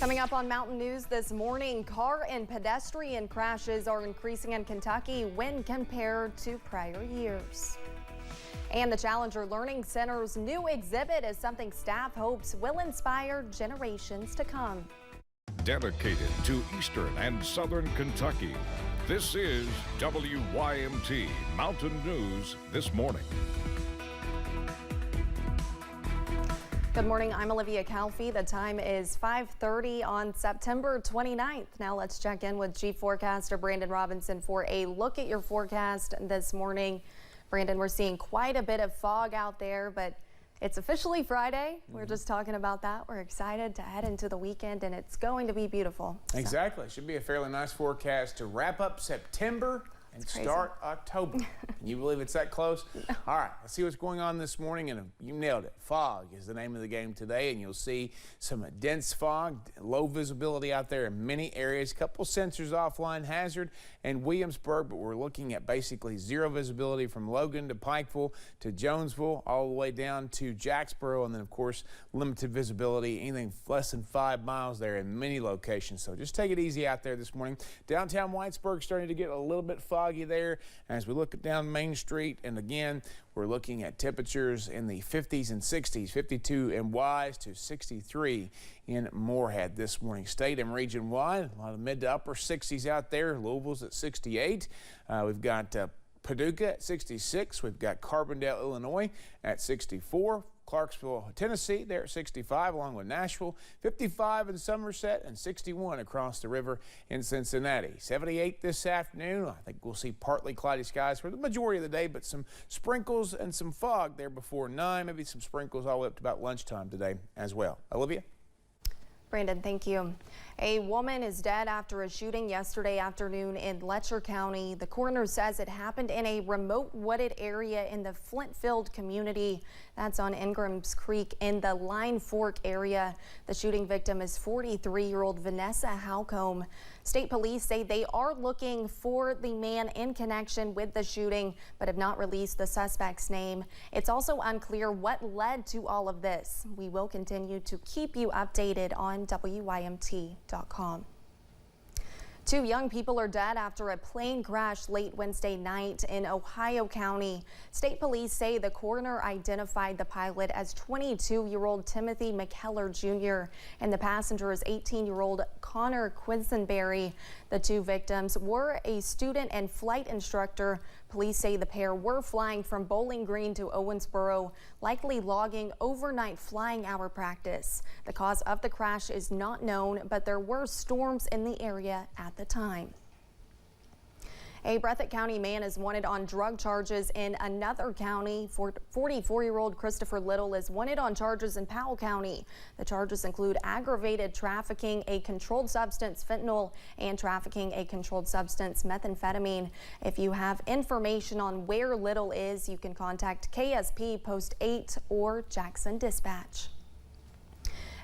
Coming up on Mountain News this morning, car and pedestrian crashes are increasing in Kentucky when compared to prior years. And the Challenger Learning Center's new exhibit is something staff hopes will inspire generations to come. Dedicated to Eastern and Southern Kentucky, this is WYMT Mountain News this morning. Good morning, I'm Olivia Calfee. The time is 5:30 on September 29th. Now let's check in with Chief Forecaster Brandon Robinson for a look at your forecast this morning. Brandon, we're seeing quite a bit of fog out there, but it's officially Friday. We're just talking about that. We're excited to head into the weekend, and it's going to be beautiful. Exactly. Should be a fairly nice forecast to wrap up September and start October. Can you believe it's that close? No. All right, let's see what's going on this morning, and you nailed it. Fog is the name of the game today, and you'll see some dense fog, low visibility out there in many areas. A couple sensors offline, Hazard and Williamsburg, but we're looking at basically zero visibility from Logan to Pikeville to Jonesville, all the way down to Jacksboro, and then, of course, limited visibility, anything less than 5 miles there in many locations. So just take it easy out there this morning. Downtown Whitesburg starting to get a little bit foggy there as we look down Main Street, and again we're looking at temperatures in the 50s and 60s, 52 in Wise to 63 in Moorhead this morning. State and region wide, a lot of mid to upper 60s out there. Louisville's at 68. We've got Paducah at 66. We've got Carbondale, Illinois at 64. Clarksville, Tennessee, there at 65, along with Nashville, 55 in Somerset, and 61 across the river in Cincinnati. 78 this afternoon. I think we'll see partly cloudy skies for the majority of the day, but some sprinkles and some fog there before 9, maybe some sprinkles all the way up to about lunchtime today as well. Olivia? Brandon, thank you. A woman is dead after a shooting yesterday afternoon in Letcher County. The coroner says it happened in a remote wooded area in the Flintfield community. That's on Ingrams Creek in the Line Fork area. The shooting victim is 43-year-old Vanessa Halcombe. State police say they are looking for the man in connection with the shooting, but have not released the suspect's name. It's also unclear what led to all of this. We will continue to keep you updated on WYMT.com. 2 young people are dead after a plane crash late Wednesday night in Ohio County. State police say the coroner identified the pilot as 22-year-old Timothy McKellar Jr. and the passenger is 18-year-old Connor Quisenberry. The 2 victims were a student and flight instructor. Police say the pair were flying from Bowling Green to Owensboro, likely logging overnight flying hour practice. The cause of the crash is not known, but there were storms in the area at the time. A Breathitt County man is wanted on drug charges in another county. 44-year-old Christopher Little is wanted on charges in Powell County. The charges include aggravated trafficking a controlled substance fentanyl and trafficking a controlled substance methamphetamine. If you have information on where Little is, you can contact KSP Post 8 or Jackson Dispatch.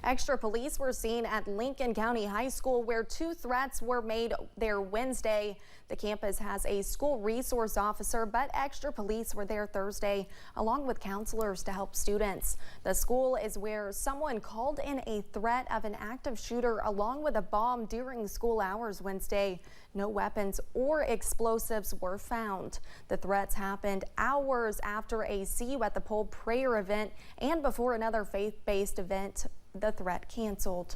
Extra police were seen at Lincoln County High School where 2 threats were made there Wednesday. The campus has a school resource officer, but extra police were there Thursday along with counselors to help students. The school is where someone called in a threat of an active shooter along with a bomb during school hours Wednesday. No weapons or explosives were found. The threats happened hours after a See You at the Pole prayer event and before another faith-based event. The threat canceled.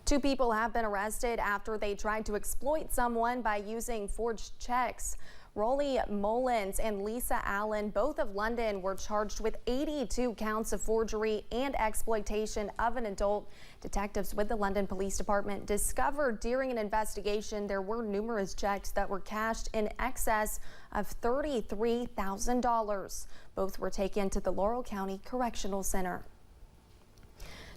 2 people have been arrested after they tried to exploit someone by using forged checks. Rolly Mullins and Lisa Allen, both of London, were charged with 82 counts of forgery and exploitation of an adult. Detectives with the London Police Department discovered during an investigation there were numerous checks that were cashed in excess of $33,000. Both were taken to the Laurel County Correctional Center.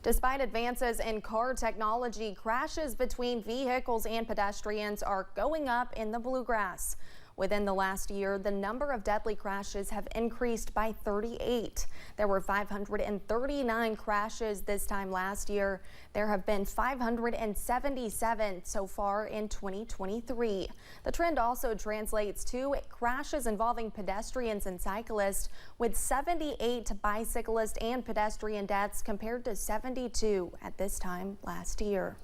Despite advances in car technology, crashes between vehicles and pedestrians are going up in the Bluegrass. Within the last year, the number of deadly crashes have increased by 38. There were 539 crashes this time last year. There have been 577 so far in 2023. The trend also translates to crashes involving pedestrians and cyclists, with 78 bicyclist and pedestrian deaths compared to 72 at this time last year.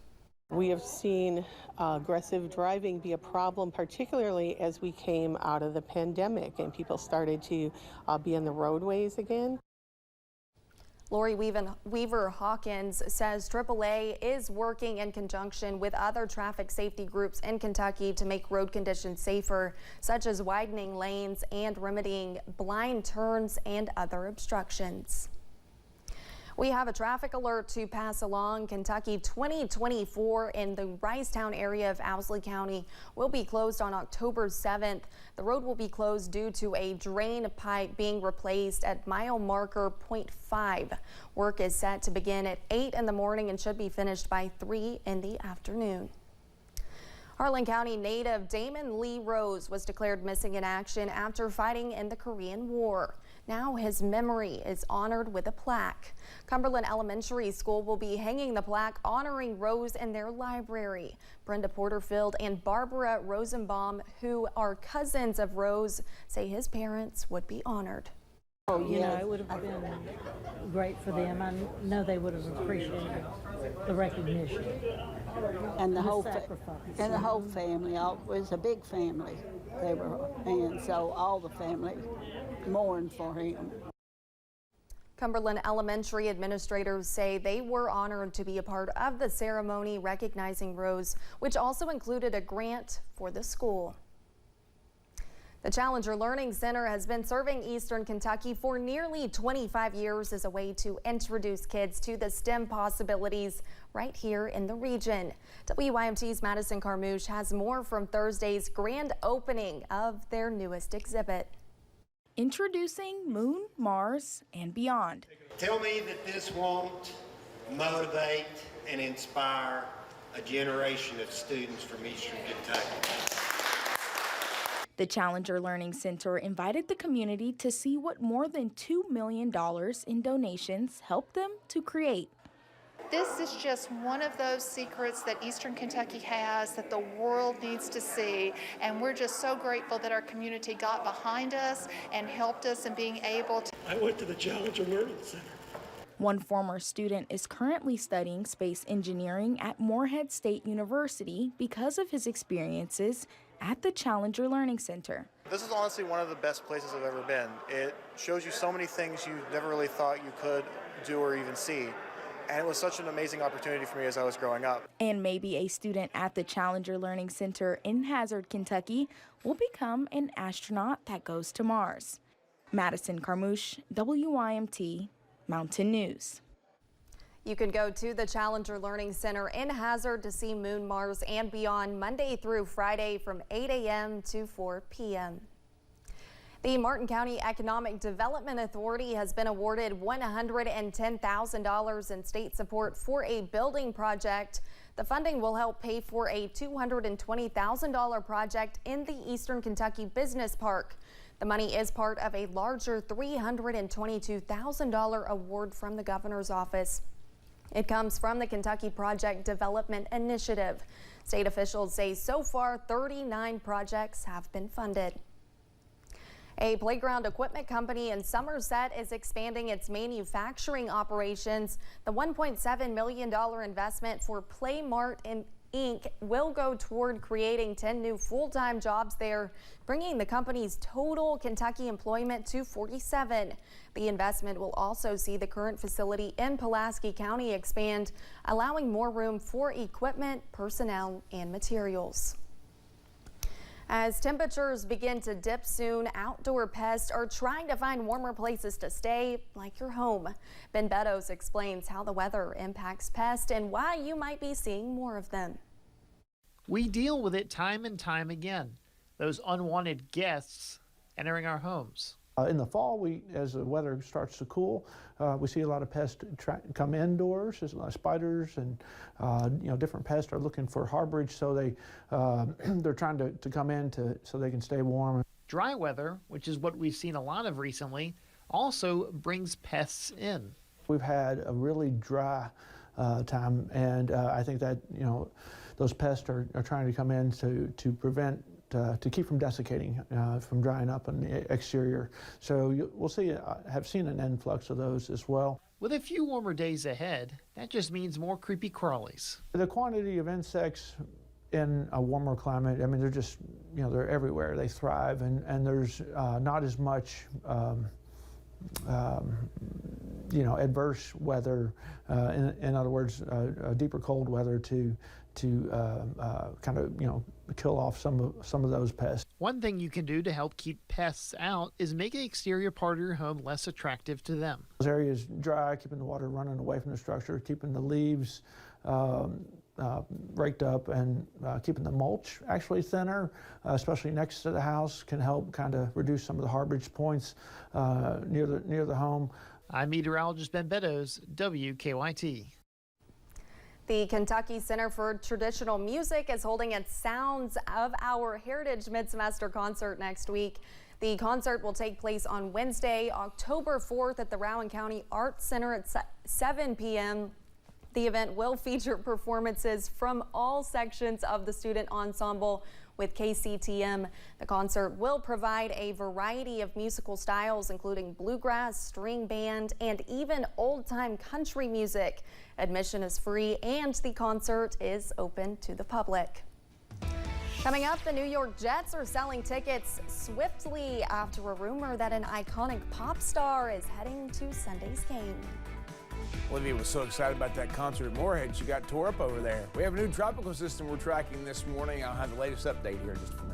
We have seen aggressive driving be a problem, particularly as we came out of the pandemic and people started to be on the roadways again. Lori Weaver Hawkins says AAA is working in conjunction with other traffic safety groups in Kentucky to make road conditions safer, such as widening lanes and remedying blind turns and other obstructions. We have a traffic alert to pass along. Kentucky 2024 in the Ricetown area of Owsley County will be closed on October 7th. The road will be closed due to a drain pipe being replaced at mile marker 0.5. Work is set to begin at 8 in the morning and should be finished by 3 in the afternoon. Harlan County native Damon Lee Rose was declared missing in action after fighting in the Korean War. Now his memory is honored with a plaque. Cumberland Elementary School will be hanging the plaque honoring Rose in their library. Brenda Porterfield and Barbara Rosenbaum, who are cousins of Rose, say his parents would be honored. Oh, you know, it would have been great for them. I know they would have appreciated the recognition and the whole sacrifice. And the whole family. It was a big family. And so all the family mourned for him. Cumberland Elementary administrators say they were honored to be a part of the ceremony recognizing Rose, which also included a grant for the school. The Challenger Learning Center has been serving Eastern Kentucky for nearly 25 years as a way to introduce kids to the STEM possibilities right here in the region. WYMT's Madison Carmouche has more from Thursday's grand opening of their newest exhibit. Introducing Moon, Mars, and Beyond. Tell me that this won't motivate and inspire a generation of students from Eastern Kentucky. The Challenger Learning Center invited the community to see what more than $2 million in donations helped them to create. This is just one of those secrets that Eastern Kentucky has that the world needs to see, and we're just so grateful that our community got behind us and helped us in being able to. I went to the Challenger Learning Center. One former student is currently studying space engineering at Morehead State University because of his experiences at the Challenger Learning Center. This is honestly one of the best places I've ever been. It shows you so many things you never really thought you could do or even see. And it was such an amazing opportunity for me as I was growing up. And maybe a student at the Challenger Learning Center in Hazard, Kentucky will become an astronaut that goes to Mars. Madison Carmouche, WYMT, Mountain News. You can go to the Challenger Learning Center in Hazard to see Moon, Mars, and Beyond Monday through Friday from 8 a.m. to 4 p.m. The Martin County Economic Development Authority has been awarded $110,000 in state support for a building project. The funding will help pay for a $220,000 project in the Eastern Kentucky Business Park. The money is part of a larger $322,000 award from the governor's office. It comes from the Kentucky Project Development Initiative. State officials say so far 39 projects have been funded. A playground equipment company in Somerset is expanding its manufacturing operations. The $1.7 million investment for Playmart Inc. will go toward creating 10 new full-time jobs there, bringing the company's total Kentucky employment to 47. The investment will also see the current facility in Pulaski County expand, allowing more room for equipment, personnel, and materials. As temperatures begin to dip soon, outdoor pests are trying to find warmer places to stay, like your home. Ben Beddoes explains how the weather impacts pests and why you might be seeing more of them. We deal with it time and time again, those unwanted guests entering our homes. In the fall, as the weather starts to cool, we see a lot of pests come indoors. There's a lot of spiders and different pests are looking for harborage, so they're trying to come in so they can stay warm. Dry weather, which is what we've seen a lot of recently, also brings pests in. We've had a really dry time, and I think that those pests are trying to come in to prevent. To keep from desiccating, from drying up on the exterior. So we'll have seen an influx of those as well. With a few warmer days ahead, that just means more creepy crawlies. The quantity of insects in a warmer climate, I mean, they're just, they're everywhere. They thrive, and there's not as much adverse weather, in other words, deeper cold weather to kind of kill off some of those pests. One thing you can do to help keep pests out is make the exterior part of your home less attractive to them. Those areas dry, keeping the water running away from the structure, keeping the leaves raked up, and keeping the mulch actually thinner, especially next to the house, can help kind of reduce some of the harborage points near the home. I'm meteorologist Ben Beddoes, WKYT. The Kentucky Center for Traditional Music is holding its Sounds of Our Heritage mid-semester concert next week. The concert will take place on Wednesday, October 4th at the Rowan County Arts Center at 7 p.m. The event will feature performances from all sections of the student ensemble with KCTM. The concert will provide a variety of musical styles, including bluegrass, string band, and even old-time country music. Admission is free, and the concert is open to the public. Coming up, the New York Jets are selling tickets swiftly after a rumor that an iconic pop star is heading to Sunday's game. Olivia was so excited about that concert at Morehead, she got tore up over there. We have a new tropical system we're tracking this morning. I'll have the latest update here in just a few minutes.